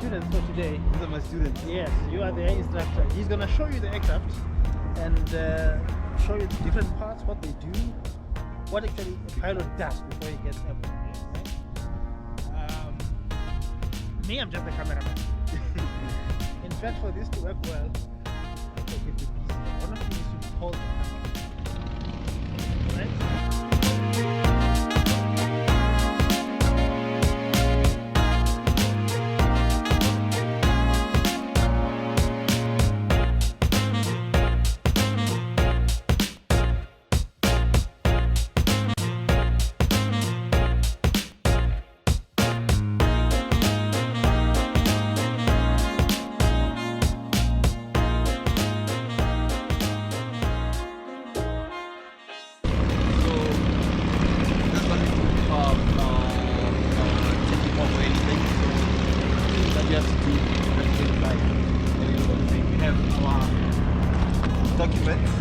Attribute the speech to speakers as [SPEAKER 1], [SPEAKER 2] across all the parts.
[SPEAKER 1] students for today.
[SPEAKER 2] These are my students.
[SPEAKER 1] Yes, you are the air instructor. He's gonna show you the aircraft and show you the different parts, what they do, what actually a pilot does before he gets airborne. Me, I'm just the cameraman. In fact, for this to work well, I think it would be one of you needs to hold the camera. Right?
[SPEAKER 2] Documents.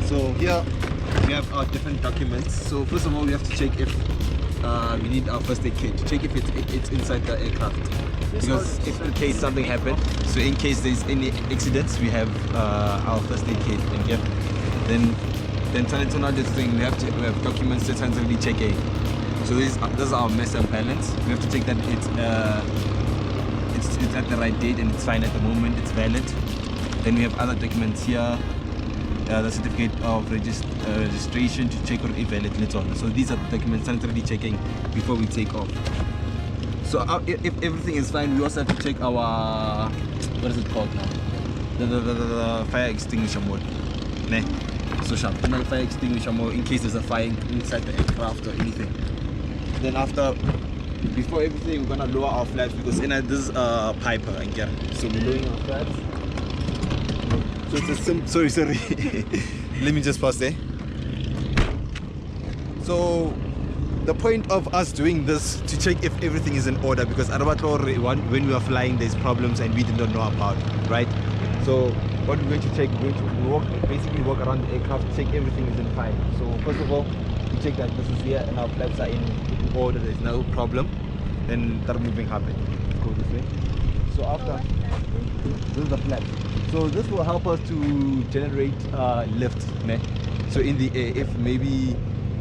[SPEAKER 2] So here we have our different documents. So first of all, we have to check if we need our first aid kit to check if it's inside the aircraft. Because if in case something happened, so in case there's any accidents, we have our first aid kit in here. Then turn into another thing. We have documents to tentatively check in. So this is our mass and balance. We have to check that it's at the right date and it's fine at the moment, it's valid. Then we have other documents here, the certificate of registration to check or if valid and so on. So these are the documents tentatively checking before we take off. So if everything is fine, we also have to check our, what is it called now? The fire extinguisher mode. So sharp, another fire extinguisher mode in case there's a fire inside the aircraft or anything. Then before everything, we're gonna lower our flaps because this is a piper again. So we're lowering our flaps. So it's a sorry. Let me just pause there. So the point of us doing this to check if everything is in order, because when we are flying there's problems and we did not know about, right? So what we're going to check, we're going to basically walk around the aircraft, check everything is in fine. So first of all, we check that this is here and our flaps are in order, there's no problem. Then start moving happen. Let's go this way. So after, this is the flap. So this will help us to generate lift. So in the air, if maybe,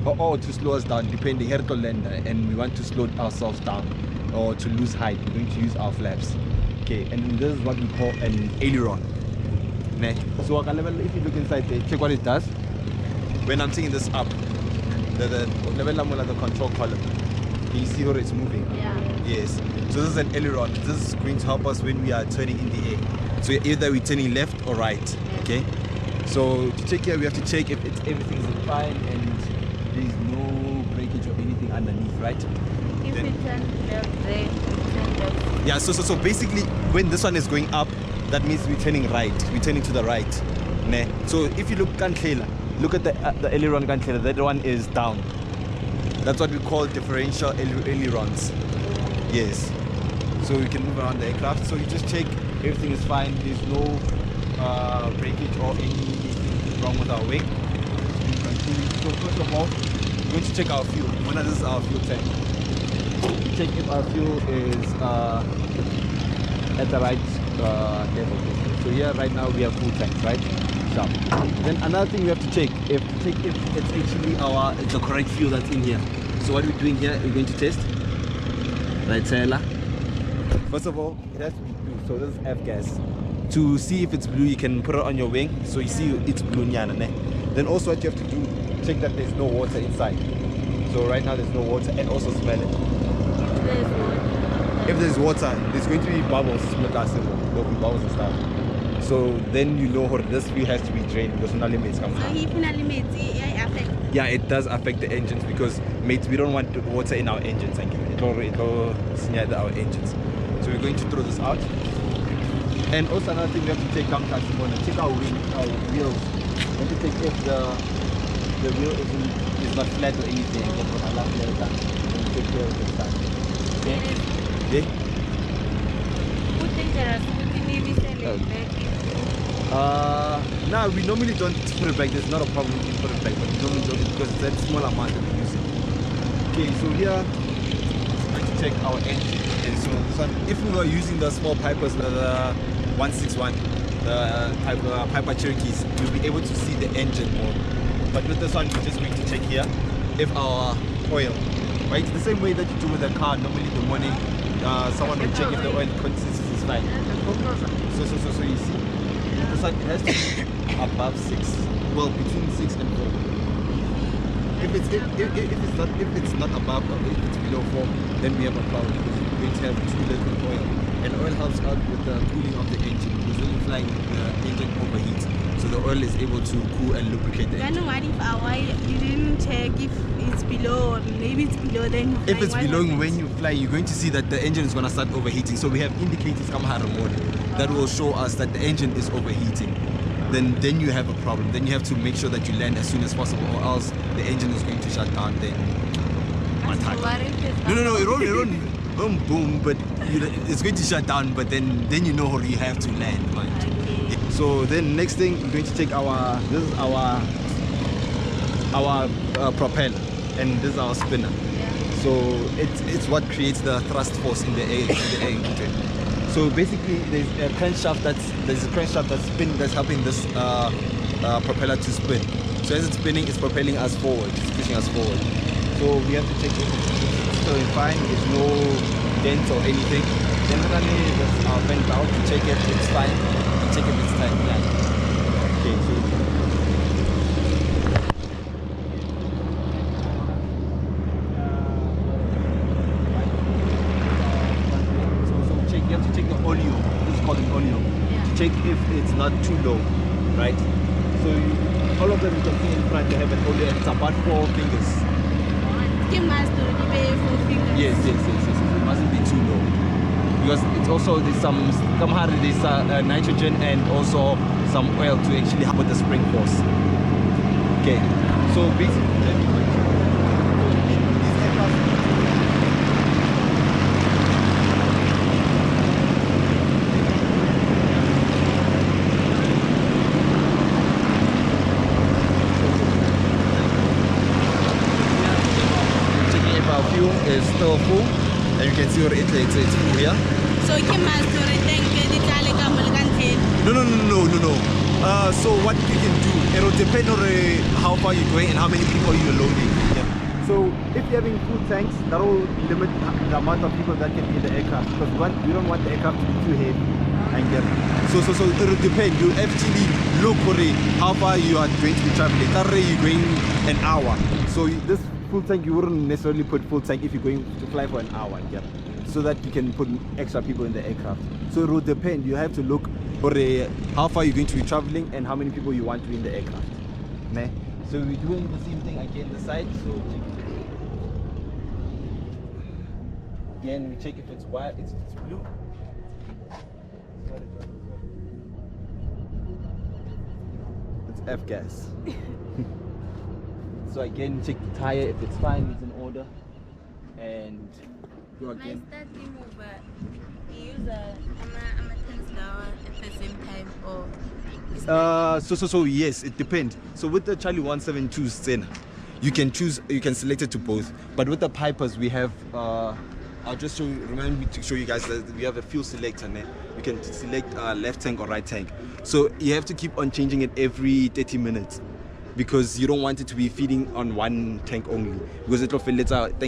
[SPEAKER 2] or to slow us down, depending, here to land, and we want to slow ourselves down or to lose height, we're going to use our flaps. Okay, and this is what we call an aileron. So if you look inside there, check what it does. When I'm taking this up, the level of the control column, can you see how it's moving?
[SPEAKER 3] Yeah.
[SPEAKER 2] Yes. So this is an aileron. This is going to help us when we are turning in the air. So either we're turning left or right. Okay. So to check here, we have to check if everything is fine and there's no breakage or anything underneath, right?
[SPEAKER 3] If we turn left, there, we turn left.
[SPEAKER 2] Yeah. So basically, when this one is going up, that means we're turning right. We're turning to the right. So if you look look at the aileron, that one is down. That's what we call differential ailerons. Yes. So we can move around the aircraft. So you just check everything is fine. There's no breakage or anything wrong with our wing. So first of all, we're going to check our fuel. This is our fuel tank. Check if our fuel is at the right level. So here right now we have full tanks, right? Sharp. Then another thing we have to check if it's actually the correct fuel that's in here. So what we're doing here, we're going to test. Right, Sailor. First of all, it has to be blue. So this is F-gas. To see if it's blue, you can put it on your wing. So you see it's blue. Then also what you have to do, check that there's no water inside. So right now there's no water, and also smell it. If there's water, there's going to be bubbles, bubbles and stuff. So then you know this fuel has to be drained because no limits come from. Yeah, it does affect the engines because mates, we don't want water in our engines. It will snare our engines. So we're going to throw this out. And also another thing we have to check check our wheels. We have to check if the wheel is not flat or anything. Take care of the stuff. Okay? Okay? Now we normally don't put it back. There's not a problem if you put it back, but we normally don't because it's that small amount that we're using. Okay, so here it's going to check our engine. Okay, so this one, if we were using the small pipers, the 161, the Piper Cherokees, we'll be able to see the engine more. But with this one, we're just going to check here if our oil, right? The same way that you do with the car. Normally in the morning, someone will check if the oil consistency is fine. So you see, this one it has to be above 6, well between 6 and 4. If it's not above or if it's below 4, then we have a problem because we're going to have too little oil. And oil helps out with the cooling of the engine because when you're flying, the engine overheats. So the oil is able to cool and lubricate the engine.
[SPEAKER 3] Then what if our you didn't check if it's below, or maybe it's below, then
[SPEAKER 2] if it's below when you fly, you're going to see that the engine is going to start overheating. So we have indicators come hard remote that will show us that the engine is overheating. Then you have a problem. Then you have to make sure that you land as soon as possible, or else the engine is going to shut down. Then no, it won't boom, but it's going to shut down. But then you know how you have to land, man.
[SPEAKER 3] Okay.
[SPEAKER 2] So then next thing we're going to take this is our propeller, and this is our spinner. So it's what creates the thrust force in the air engine. So basically there's a crankshaft that's helping this propeller to spin. So as it's spinning, it's propelling us forward, it's pushing us forward. So we have to check if it's still fine, there's no dents or anything. Generally there's our vent out to check if it's fine, to check if it's tight flat. Okay, so you have to check the oleo, this is called an oleo, to check if it's not too low, right? So all of them you can see in front, they have an oleo, it's about 4 fingers. Yes, it mustn't be too low. Because it's also, there's some nitrogen and also some oil to actually help with the spring force. Okay, so basically, is still full, and you can see it's full here.
[SPEAKER 3] So you must
[SPEAKER 2] No. So what you can do, it will depend on how far you're going and how many people you're loading. Yeah. So if you're having full tanks, that will limit the amount of people that can be in the aircraft, because we don't want the aircraft to be too heavy. And so it will depend. You actually look for how far you are going to be traveling. You're going an hour. So this full tank, you wouldn't necessarily put full tank if you're going to fly for an hour, yeah, so that you can put extra people in the aircraft. So it will depend. You have to look for how far you're going to be traveling and how many people you want to be in the aircraft. Nah? So we're doing the same thing again the side. So again we check if it's white, it's blue. It's F gas. So again, check the tire if it's fine, it's in order, and go again.
[SPEAKER 3] You use a Tesla at the same time, or
[SPEAKER 2] so yes, it depends. So with the Charlie 172 Sena, you can select it to both. But with the Pipers, we have I'll just remind me to show you guys that we have a fuel selector there. You can select left tank or right tank. So you have to keep on changing it every 30 minutes. Because you don't want it to be feeding on one tank only, because it will fail later. The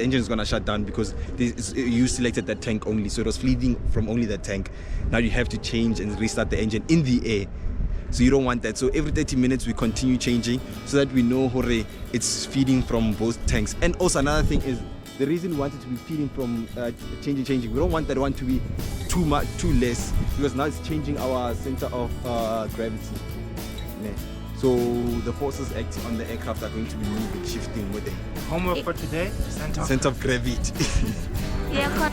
[SPEAKER 2] engine is gonna shut down because you selected that tank only, so it was feeding from only that tank. Now you have to change and restart the engine in the air, so you don't want that. So every 30 minutes we continue changing so that we know it's feeding from both tanks. And also another thing is the reason we want it to be feeding from changing. We don't want that one to be too less, because now it's changing our center of gravity. So the forces acting on the aircraft are going to be moving, shifting with it.
[SPEAKER 1] Homework for today, center
[SPEAKER 2] of gravity.
[SPEAKER 3] yeah.